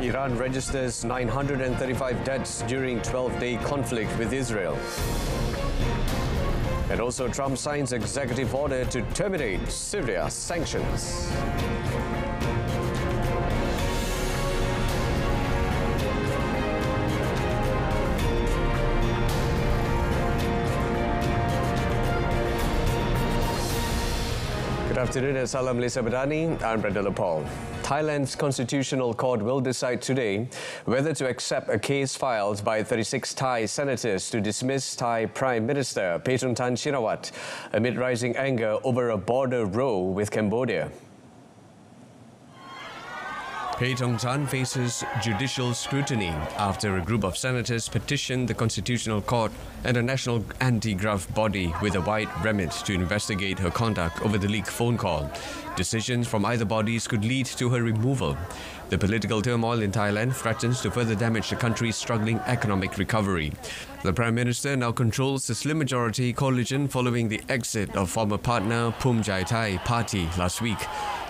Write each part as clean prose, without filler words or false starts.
Iran registers 935 deaths during 12-day conflict with Israel. And also, Trump signs executive order to terminate Syria sanctions. Good afternoon and Salam Malaysia MADANI. I'm Brenda Paul. Thailand's Constitutional Court will decide today whether to accept a case filed by 36 Thai senators to dismiss Thai Prime Minister Paetongtarn Shinawatra amid rising anger over a border row with Cambodia. Paetongtarn faces judicial scrutiny after a group of senators petitioned the Constitutional Court and a national anti-graft body with a wide remit to investigate her conduct over the leaked phone call. Decisions from either bodies could lead to her removal. The political turmoil in Thailand threatens to further damage the country's struggling economic recovery. The Prime Minister now controls the slim majority coalition following the exit of former partner Phumjai Thai party last week.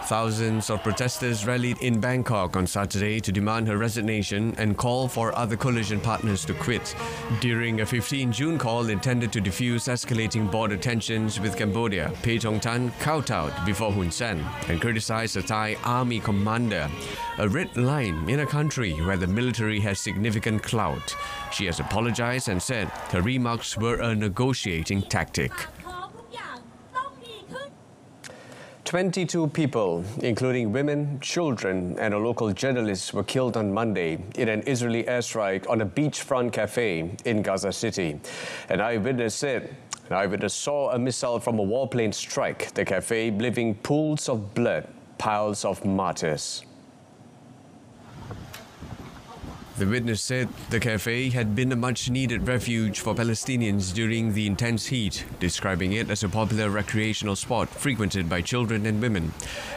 Thousands of protesters rallied in Bangkok on Saturday to demand her resignation and call for other coalition partners to quit. During a 15 June call intended to diffuse escalating border tensions with Cambodia, Paetongtarn kowtowed before Hun Sen and criticized the Thai army commander, a red line in a country where the military has significant clout. She has apologized and said her remarks were a negotiating tactic. 22 people, including women, children, and a local journalist, were killed on Monday in an Israeli airstrike on a beachfront cafe in Gaza City. An eyewitness saw a missile from a warplane strike the cafe, leaving pools of blood, piles of martyrs. The witness said the cafe had been a much-needed refuge for Palestinians during the intense heat, describing it as a popular recreational spot frequented by children and women.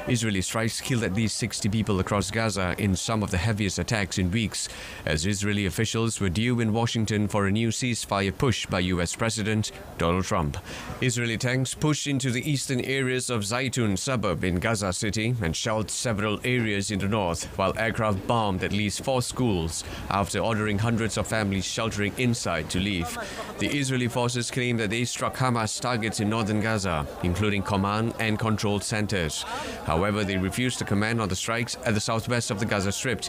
Israeli strikes killed at least 60 people across Gaza in some of the heaviest attacks in weeks, as Israeli officials were due in Washington for a new ceasefire push by US President Donald Trump. Israeli tanks pushed into the eastern areas of Zaitun suburb in Gaza City and shelled several areas in the north, while aircraft bombed at least 4 schools, after ordering hundreds of families sheltering inside to leave. The Israeli forces claim that they struck Hamas targets in northern Gaza, including command and control centers. However, they refused to comment on the strikes at the southwest of the Gaza Strip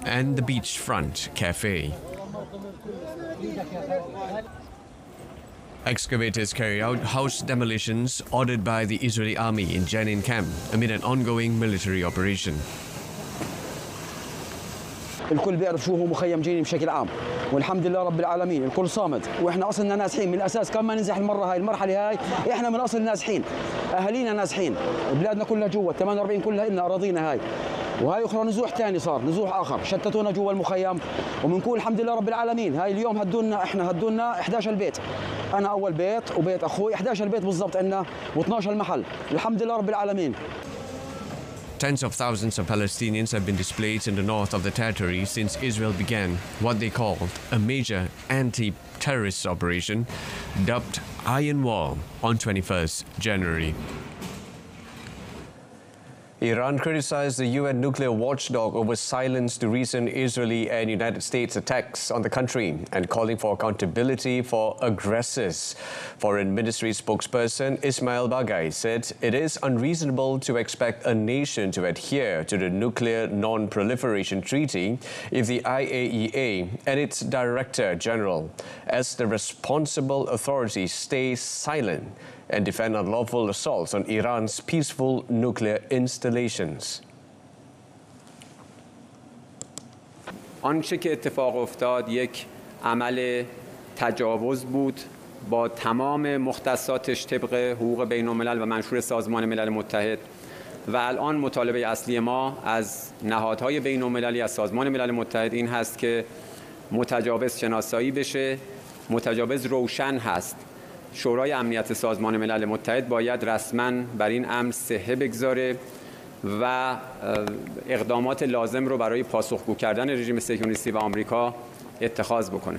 and the beachfront cafe. Excavators carry out house demolitions ordered by the Israeli army in Jenin camp amid an ongoing military operation. الكل بيعرف شو هو مخيم جيني بشكل عام، والحمد لله رب العالمين الكل صامد، واحنا اصلنا نازحين من الاساس. كم ما ننزح المرحله هاي احنا من اصل نازحين، اهالينا نازحين، بلادنا كلها جوا 48 كلها لنا اراضينا هاي، وهاي اخرى نزوح ثاني صار، نزوح اخر، شتتونا جوا المخيم، وبنقول الحمد لله رب العالمين. هاي اليوم هدونا 11 بيت، انا اول بيت وبيت اخوي 11 بيت بالضبط عندنا و12 محل، الحمد لله رب العالمين. Tens of thousands of Palestinians have been displaced in the north of the territory since Israel began what they called a major anti-terrorist operation dubbed Iron Wall on 21st January. Iran criticized the UN nuclear watchdog over silence to recent Israeli and United States attacks on the country and calling for accountability for aggressors. Foreign Ministry spokesperson Ismail Bagai said it is unreasonable to expect a nation to adhere to the Nuclear Non-Proliferation Treaty if the IAEA and its Director General, as the responsible authorities, stay silent and defend unlawful assaults on Iran's peaceful nuclear installations. آنچه که اتفاق افتاد یک عمل تجاوز بود با تمام مختصاتش طبق حقوق بین الملل و منشور سازمان ملل متحد و الان مطالبه اصلی ما از نهادهای بین المللی از سازمان ملل متحد این هست که متجاوز شناسایی بشه. متجاوز روشن هست. شورای امنیت سازمان ملل متحد باید رسما بر این امر صحه بگذاره و اقدامات لازم رو برای پاسخگو کردن رژیم صهیونیستی و آمریکا اتخاذ بکنه.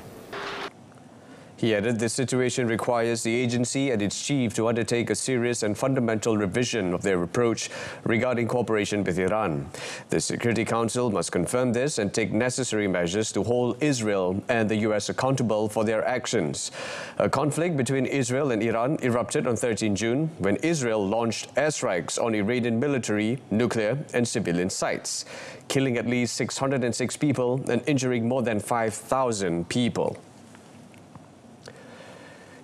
He added the situation requires the agency and its chief to undertake a serious and fundamental revision of their approach regarding cooperation with Iran. The Security Council must confirm this and take necessary measures to hold Israel and the US accountable for their actions. A conflict between Israel and Iran erupted on 13 June when Israel launched airstrikes on Iranian military, nuclear and civilian sites, killing at least 606 people and injuring more than 5,000 people.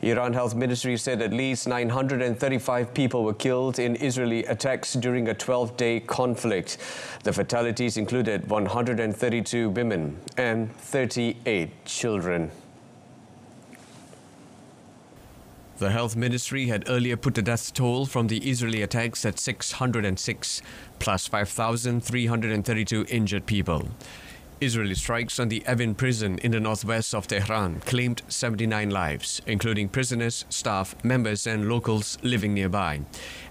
Iran Health Ministry said at least 935 people were killed in Israeli attacks during a 12-day conflict. The fatalities included 132 women and 38 children. The Health Ministry had earlier put the death toll from the Israeli attacks at 606, plus 5,332 injured people. Israeli strikes on the Evin prison in the northwest of Tehran claimed 79 lives, including prisoners, staff, members and locals living nearby.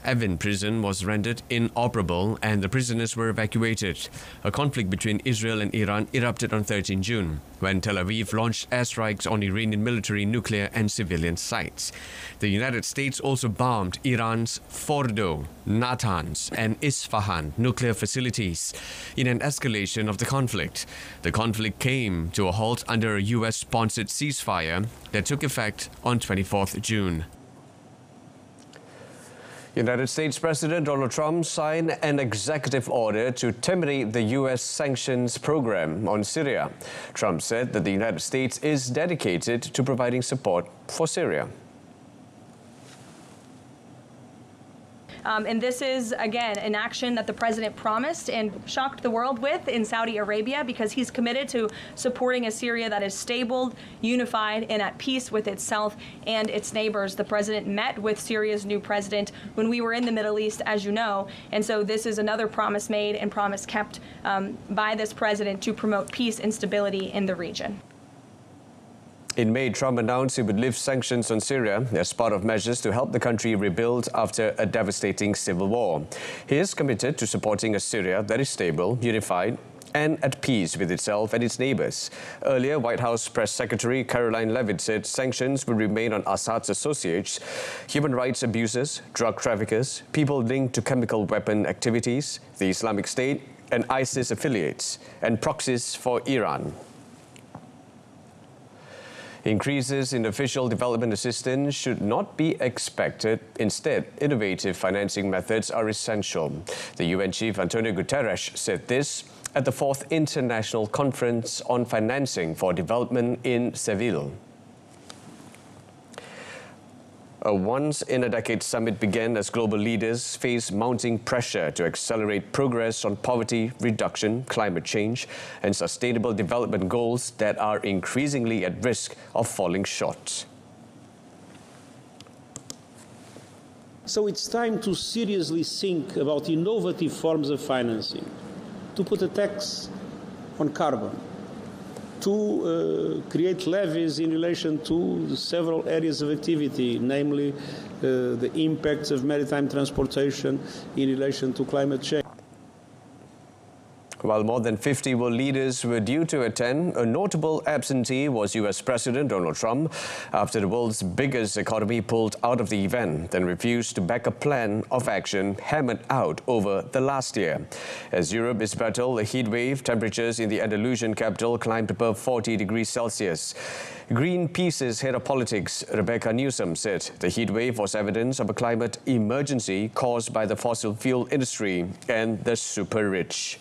Evin prison was rendered inoperable and the prisoners were evacuated. A conflict between Israel and Iran erupted on 13 June when Tel Aviv launched airstrikes on Iranian military, nuclear and civilian sites. The United States also bombed Iran's Fordo, Natanz and Isfahan nuclear facilities in an escalation of the conflict. The conflict came to a halt under a US-sponsored ceasefire that took effect on 24th June. United States President Donald Trump signed an executive order to terminate the U.S. sanctions program on Syria. Trump said that the United States is dedicated to providing support for Syria. And this is, again, an action that the president promised and shocked the world with in Saudi Arabia because he's committed to supporting a Syria that is stable, unified, and at peace with itself and its neighbors. The president met with Syria's new president when we were in the Middle East, as you know, and so this is another promise made and promise kept by this president to promote peace and stability in the region. In May, Trump announced he would lift sanctions on Syria as part of measures to help the country rebuild after a devastating civil war. He is committed to supporting a Syria that is stable, unified, and at peace with itself and its neighbors. Earlier, White House Press Secretary Caroline Leavitt said sanctions will remain on Assad's associates, human rights abusers, drug traffickers, people linked to chemical weapon activities, the Islamic State, and ISIS affiliates, and proxies for Iran. Increases in official development assistance should not be expected. Instead, innovative financing methods are essential. The UN Chief Antonio Guterres said this at the 4th International Conference on Financing for Development in Seville. A once-in-a-decade summit began as global leaders face mounting pressure to accelerate progress on poverty reduction, climate change, and sustainable development goals that are increasingly at risk of falling short. So it's time to seriously think about innovative forms of financing, to put a tax on carbon, to create levies in relation to several areas of activity, namely the impacts of maritime transportation in relation to climate change. While more than 50 world leaders were due to attend, a notable absentee was US President Donald Trump after the world's biggest economy pulled out of the event and refused to back a plan of action hammered out over the last year. As Europe is battled a heat wave, temperatures in the Andalusian capital climbed above 40 degrees Celsius. Greenpeace's head of politics, Rebecca Newsom, said the heat wave was evidence of a climate emergency caused by the fossil fuel industry and the super rich.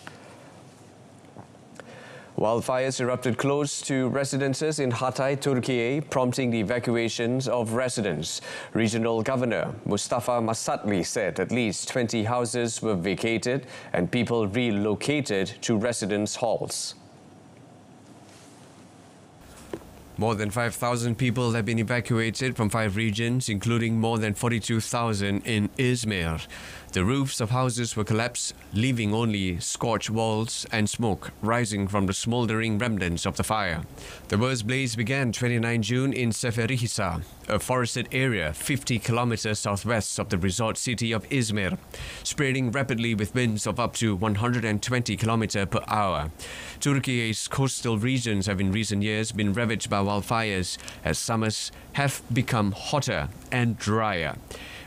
Wildfires erupted close to residences in Hatay, Turkey, prompting the evacuations of residents. Regional Governor Mustafa Masatli said at least 20 houses were vacated and people relocated to residence halls. More than 5,000 people have been evacuated from 5 regions, including more than 42,000 in Izmir. The roofs of houses were collapsed, leaving only scorched walls and smoke rising from the smoldering remnants of the fire. The worst blaze began 29 June in Seferihisa, a forested area 50 kilometers southwest of the resort city of Izmir, spreading rapidly with winds of up to 120 kilometers per hour. Turkey's coastal regions have in recent years been ravaged by wildfires as summers have become hotter and drier,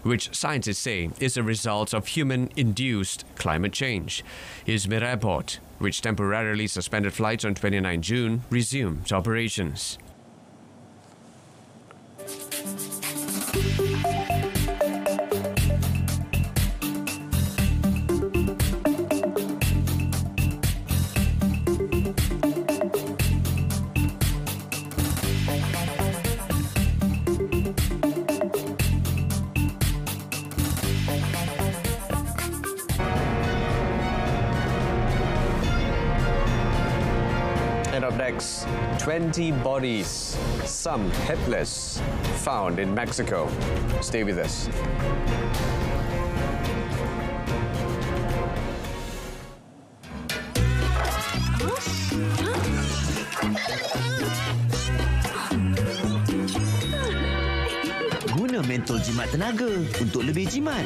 which scientists say is a result of human-induced climate change. Here's Mira Airport, which temporarily suspended flights on 29 June, resumed operations. And up next, 20 bodies, some headless, found in Mexico. Stay with us. Guna mentol jimat tenaga untuk lebih jimat.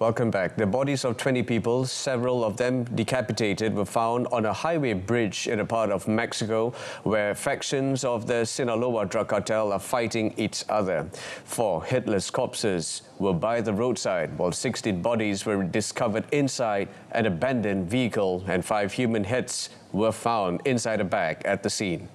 Welcome back. The bodies of 20 people, several of them decapitated, were found on a highway bridge in a part of Mexico where factions of the Sinaloa drug cartel are fighting each other. 4 headless corpses were by the roadside, while 16 bodies were discovered inside an abandoned vehicle and 5 human heads were found inside a bag at the scene.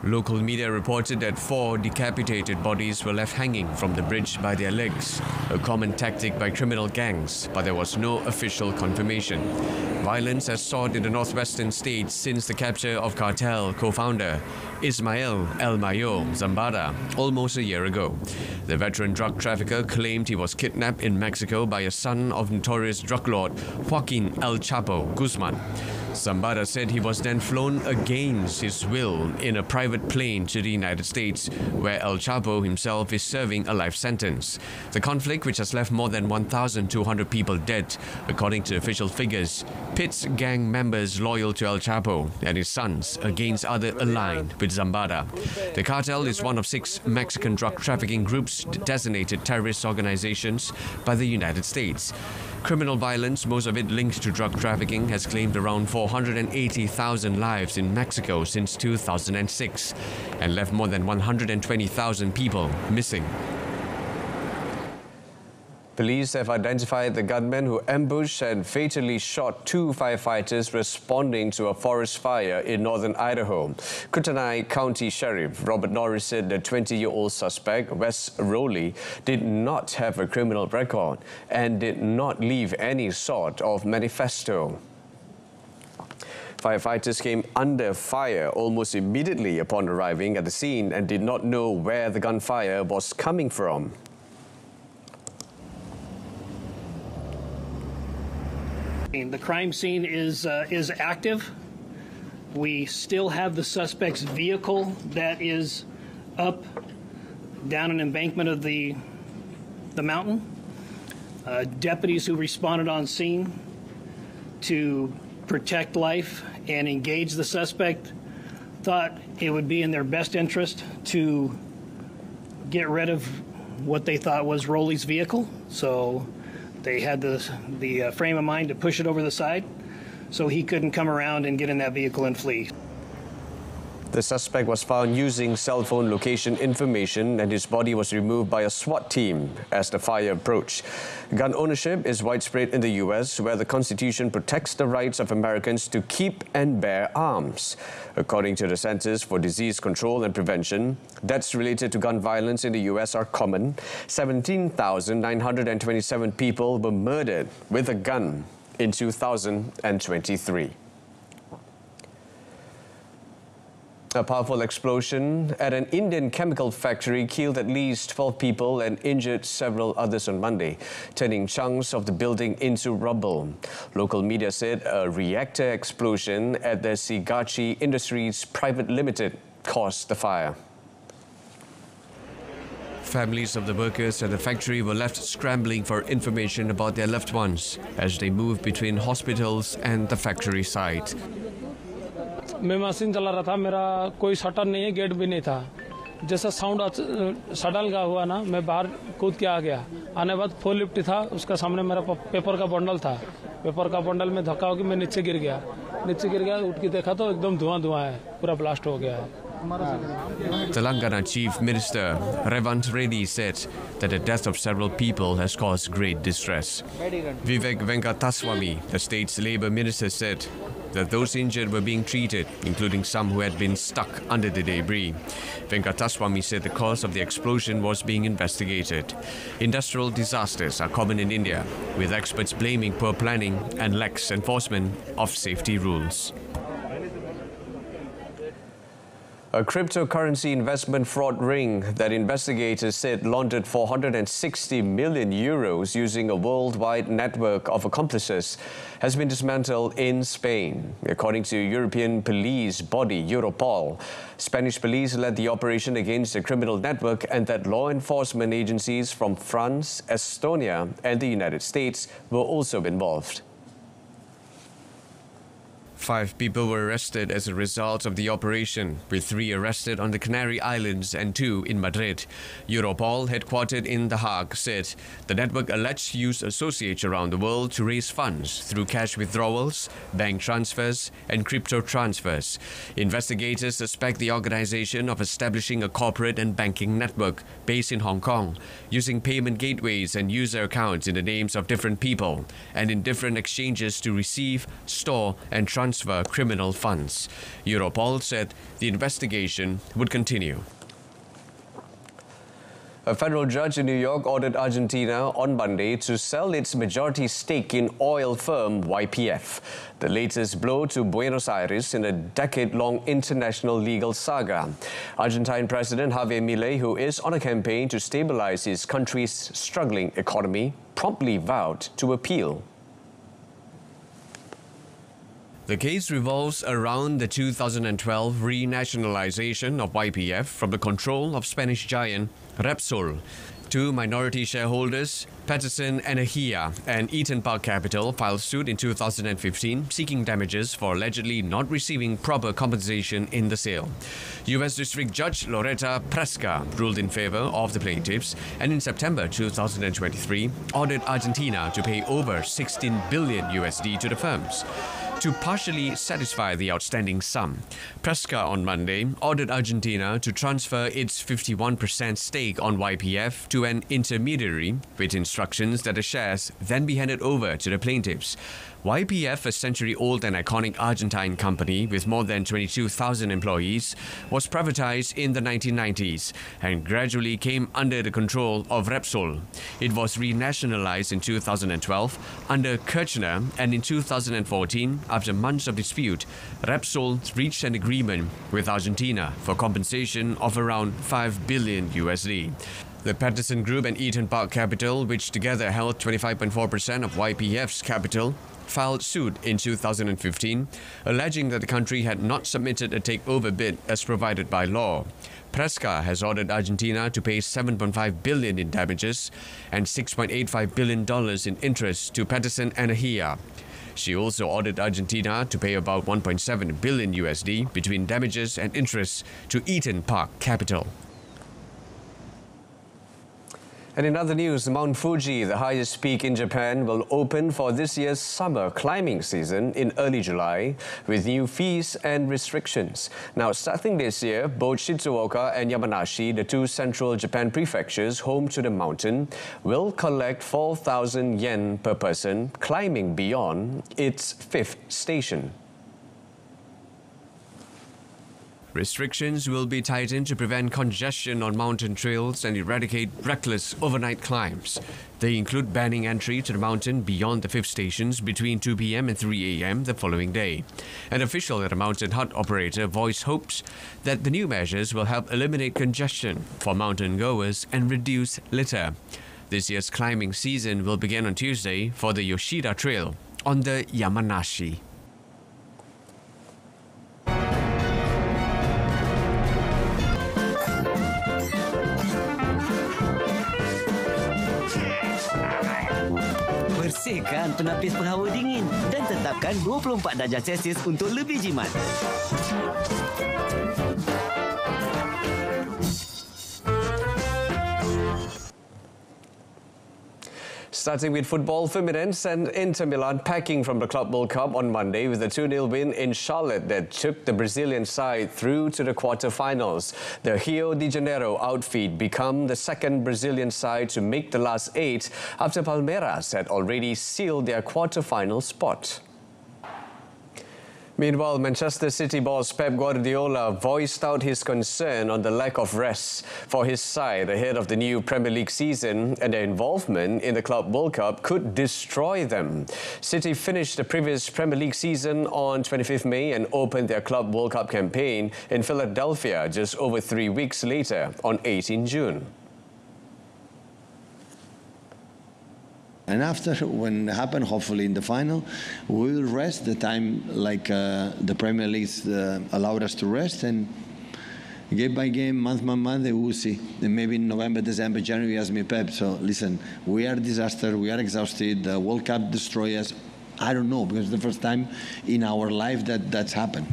Local media reported that 4 decapitated bodies were left hanging from the bridge by their legs, a common tactic by criminal gangs, but there was no official confirmation. Violence has soared in the northwestern states since the capture of cartel co-founder Ismael El Mayo Zambada almost a year ago. The veteran drug trafficker claimed he was kidnapped in Mexico by a son of notorious drug lord Joaquin El Chapo Guzman. Zambada said he was then flown against his will in a private plane to the United States, where El Chapo himself is serving a life sentence. The conflict, which has left more than 1,200 people dead, according to official figures, pits gang members loyal to El Chapo and his sons against others aligned with Zambada. The cartel is one of 6 Mexican drug trafficking groups designated terrorist organizations by the United States. Criminal violence, most of it linked to drug trafficking, has claimed around 480,000 lives in Mexico since 2006 and left more than 120,000 people missing. Police have identified the gunman who ambushed and fatally shot 2 firefighters responding to a forest fire in northern Idaho. Kootenai County Sheriff Robert Norris said the 20-year-old suspect, Wes Rowley, did not have a criminal record and did not leave any sort of manifesto. Firefighters came under fire almost immediately upon arriving at the scene and did not know where the gunfire was coming from. The crime scene is active. We still have the suspect's vehicle that is up down an embankment of the mountain. Deputies who responded on scene to protect life and engage the suspect thought it would be in their best interest to get rid of what they thought was Rowley's vehicle. So they had the frame of mind to push it over the side so he couldn't come around and get in that vehicle and flee. The suspect was found using cell phone location information and his body was removed by a SWAT team as the fire approached. Gun ownership is widespread in the US, where the Constitution protects the rights of Americans to keep and bear arms. According to the Centers for Disease Control and Prevention, deaths related to gun violence in the US are common. 17,927 people were murdered with a gun in 2023. A powerful explosion at an Indian chemical factory killed at least 12 people and injured several others on Monday, turning chunks of the building into rubble. Local media said a reactor explosion at the Sigachi Industries Private Limited caused the fire. Families of the workers at the factory were left scrambling for information about their loved ones as they moved between hospitals and the factory site. मैं machine चला रहा था, मेरा कोई shutter नहीं है, gate भी नहीं था, जैसा साउंड सडन का हुआ ना, मैं बाहर कूद के आ गया। आने बाद 4 लिफ्ट था, उसका सामने मेरा पेपर का बंडल था। पेपर का बंडल में धक्का होकर मैं नीचे गिर गया। उठ के देखा तो एकदम धुआं है, पूरा ब्लास्ट हो गया है। Telangana Chief Minister Revant Reddy said that the death of several people has caused great distress. Vivek Venkataswamy, the state's Labour Minister, said that those injured were being treated, including some who had been stuck under the debris. Venkataswamy said the cause of the explosion was being investigated. Industrial disasters are common in India, with experts blaming poor planning and lax enforcement of safety rules. A cryptocurrency investment fraud ring that investigators said laundered 460 million euros using a worldwide network of accomplices has been dismantled in Spain. According to European police body Europol, Spanish police led the operation against the criminal network and that law enforcement agencies from France, Estonia and the United States were also involved. 5 people were arrested as a result of the operation, with 3 arrested on the Canary Islands and 2 in Madrid. Europol, headquartered in The Hague, said the network alleged used associates around the world to raise funds through cash withdrawals, bank transfers and crypto transfers. Investigators suspect the organization of establishing a corporate and banking network based in Hong Kong, using payment gateways and user accounts in the names of different people and in different exchanges to receive, store and transfer criminal funds. Europol said the investigation would continue. A federal judge in New York ordered Argentina on Monday to sell its majority stake in oil firm YPF, the latest blow to Buenos Aires in a decade-long international legal saga. Argentine President Javier Milei, who is on a campaign to stabilize his country's struggling economy, promptly vowed to appeal. The case revolves around the 2012 renationalization of YPF from the control of Spanish giant Repsol. 2 minority shareholders, Patterson Energia and Eaton Park Capital, filed suit in 2015 seeking damages for allegedly not receiving proper compensation in the sale. U.S. District Judge Loretta Preska ruled in favor of the plaintiffs and in September 2023 ordered Argentina to pay over $16 billion to the firms to partially satisfy the outstanding sum. Preska on Monday ordered Argentina to transfer its 51% stake on YPF to an intermediary with instructions that the shares then be handed over to the plaintiffs. YPF, a century-old and iconic Argentine company with more than 22,000 employees, was privatized in the 1990s and gradually came under the control of Repsol. It was renationalized in 2012 under Kirchner, and in 2014, after months of dispute, Repsol reached an agreement with Argentina for compensation of around $5 billion. The Patterson Group and Eaton Park Capital, which together held 25.4% of YPF's capital, filed suit in 2015, alleging that the country had not submitted a takeover bid as provided by law. Preska has ordered Argentina to pay $7.5 billion in damages and $6.85 billion in interest to Patterson Energia. She also ordered Argentina to pay about $1.7 billion between damages and interest to Eaton Park Capital. And in other news, Mount Fuji, the highest peak in Japan, will open for this year's summer climbing season in early July with new fees and restrictions. Now, starting this year, both Shizuoka and Yamanashi, the 2 central Japan prefectures home to the mountain, will collect 4,000 yen per person climbing beyond its 5th station. Restrictions will be tightened to prevent congestion on mountain trails and eradicate reckless overnight climbs. They include banning entry to the mountain beyond the 5th stations between 2 p.m. and 3 a.m. the following day. An official at a mountain hut operator voiced hopes that the new measures will help eliminate congestion for mountain goers and reduce litter. This year's climbing season will begin on Tuesday for the Yoshida Trail on the Yamanashi. Bersihkan penapis penghawa dingin dan tetapkan 24 darjah Celsius untuk lebih jimat. Starting with football, Fluminense and Inter Milan packing from the Club World Cup on Monday with a 2-0 win in Charlotte that took the Brazilian side through to the quarter-finals. The Rio de Janeiro outfit become the second Brazilian side to make the last 8 after Palmeiras had already sealed their quarter-final spot. Meanwhile, Manchester City boss Pep Guardiola voiced out his concern on the lack of rest for his side ahead of the new Premier League season, and their involvement in the Club World Cup could destroy them. City finished the previous Premier League season on 25th May and opened their Club World Cup campaign in Philadelphia just over 3 weeks later on 18 June. And after, when it happened, hopefully in the final, we will rest the time like the Premier League allowed us to rest, and game by game, month by month, we will see. And maybe in November, December, January, ask me, Pep, so listen, we are a disaster, we are exhausted, the World Cup destroy us. I don't know, because it's the first time in our life that's happened.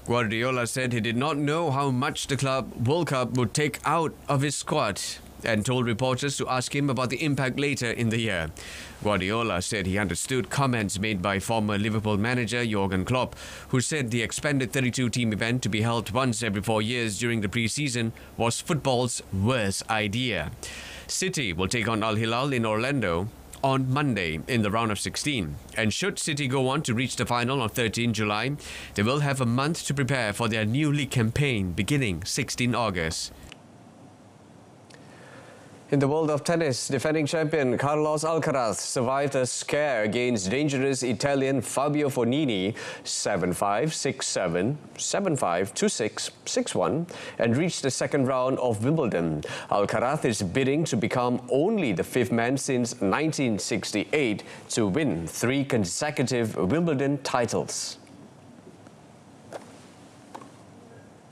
Guardiola said he did not know how much the Club World Cup would take out of his squad, and told reporters to ask him about the impact later in the year. Guardiola said he understood comments made by former Liverpool manager Jurgen Klopp, who said the expanded 32-team event to be held once every 4 years during the pre-season was football's worst idea. City will take on Al Hilal in Orlando on Monday in the round of 16. And should City go on to reach the final on 13 July, they will have a month to prepare for their new league campaign beginning 16 August. In the world of tennis, defending champion Carlos Alcaraz survived a scare against dangerous Italian Fabio Fognini 7-5, 6-7, 7-5, 2-6, 6-1 and reached the second round of Wimbledon. Alcaraz is bidding to become only the 5th man since 1968 to win 3 consecutive Wimbledon titles.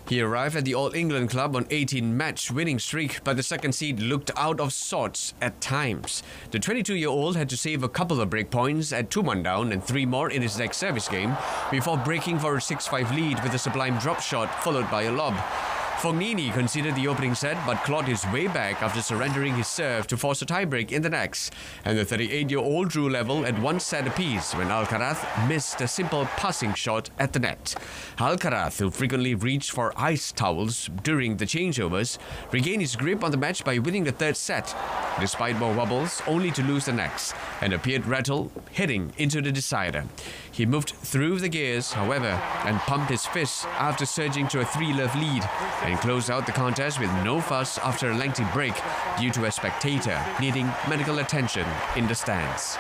He arrived at the All-England club on 18-match winning streak, but the second seed looked out of sorts at times. The 22-year-old had to save a couple of break points at 2-1 down and 3 more in his next service game before breaking for a 6-5 lead with a sublime drop shot followed by a lob. Fognini conceded the opening set but clawed his way back after surrendering his serve to force a tiebreak in the next. And the 38-year-old drew level at 1 set apiece when Alcaraz missed a simple passing shot at the net. Alcaraz, who frequently reached for ice towels during the changeovers, regained his grip on the match by winning the 3rd set, despite more wobbles, only to lose the next, and appeared rattled, heading into the decider. He moved through the gears, however, and pumped his fist after surging to a 3-love lead and closed out the contest with no fuss after a lengthy break due to a spectator needing medical attention in the stands.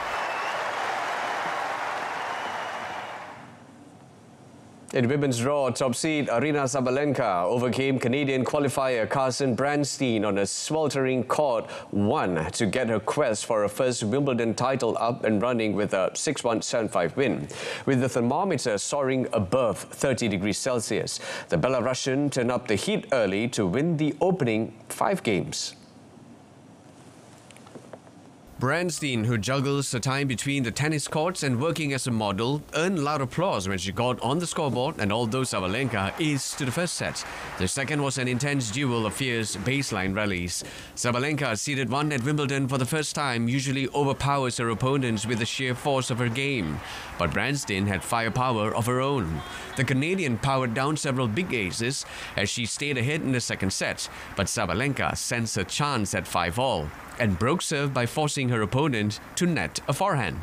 In women's draw, top seed Aryna Sabalenka overcame Canadian qualifier Carson Branstein on a sweltering court 1 to get her quest for her first Wimbledon title up and running with a 6-1, 7-5 win. With the thermometer soaring above 30 degrees Celsius, the Belarusian turned up the heat early to win the opening 5 games. Branstein, who juggles the time between the tennis courts and working as a model, earned loud applause when she got on the scoreboard, and although Sabalenka aced to the first set, the second was an intense duel of fierce baseline rallies. Sabalenka, seeded 1 at Wimbledon for the first time, usually overpowers her opponents with the sheer force of her game. But Branstein had firepower of her own. The Canadian powered down several big aces as she stayed ahead in the second set, but Sabalenka sensed a chance at 5-all. And broke serve by forcing her opponent to net a forehand.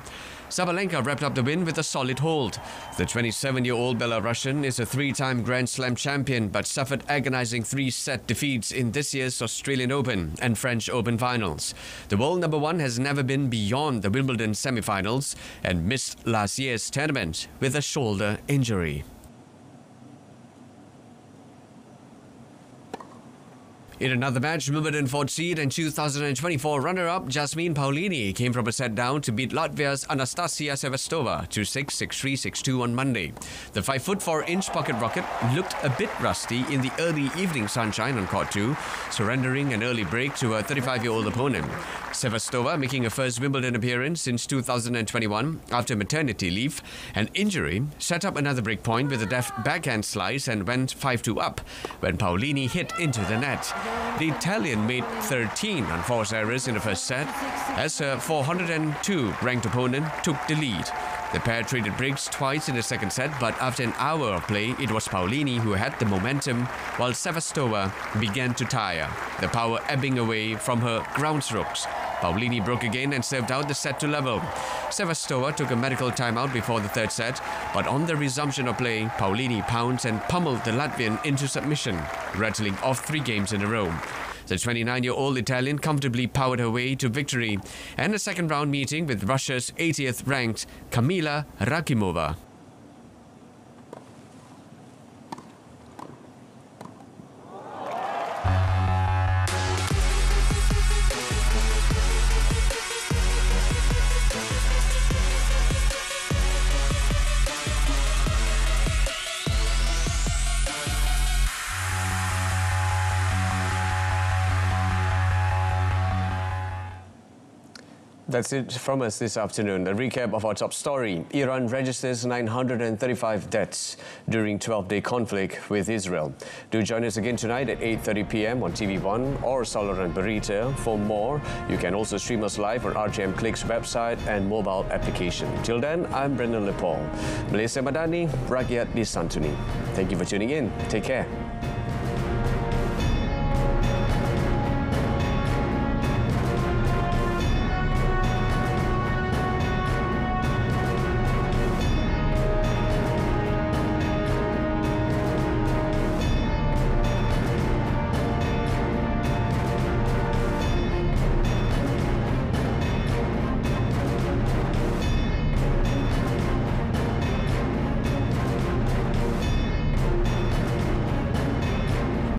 Sabalenka wrapped up the win with a solid hold. The 27-year-old Belarusian is a 3-time Grand Slam champion but suffered agonizing 3-set defeats in this year's Australian Open and French Open finals. The world number 1 has never been beyond the Wimbledon semi-finals and missed last year's tournament with a shoulder injury. In another match, Wimbledon 4th seed and 2024 runner-up Jasmine Paolini came from a set down to beat Latvia's Anastasia Sevastova 2-6, 6-3, 6-2 on Monday. The 5'4" pocket rocket looked a bit rusty in the early evening sunshine on court 2, surrendering an early break to her 35-year-old opponent. Sevastova making her first Wimbledon appearance since 2021 after maternity leave. An injury set up another break point with a deft backhand slice and went 5-2 up when Paolini hit into the net. The Italian made 13 unforced errors in the first set as her 402 ranked opponent took the lead. The pair traded breaks twice in the second set, but after an hour of play, it was Paolini who had the momentum, while Sevastova began to tire, the power ebbing away from her ground strokes. Paolini broke again and served out the set to level. Sevastova took a medical timeout before the third set, but on the resumption of play, Paolini pounced and pummeled the Latvian into submission, rattling off 3 games in a row. The 29-year-old Italian comfortably powered her way to victory and a second round meeting with Russia's 80th ranked Kamila Rakimova. That's it from us this afternoon. A recap of our top story. Iran registers 935 deaths during 12-day conflict with Israel. Do join us again tonight at 8:30 p.m. on TV1 or Solar and Berita. For more, you can also stream us live on RTM Click's website and mobile application. Till then, I'm Brendan Lepol. Malaysia MADANI, Rakyat Disantuni. Thank you for tuning in. Take care.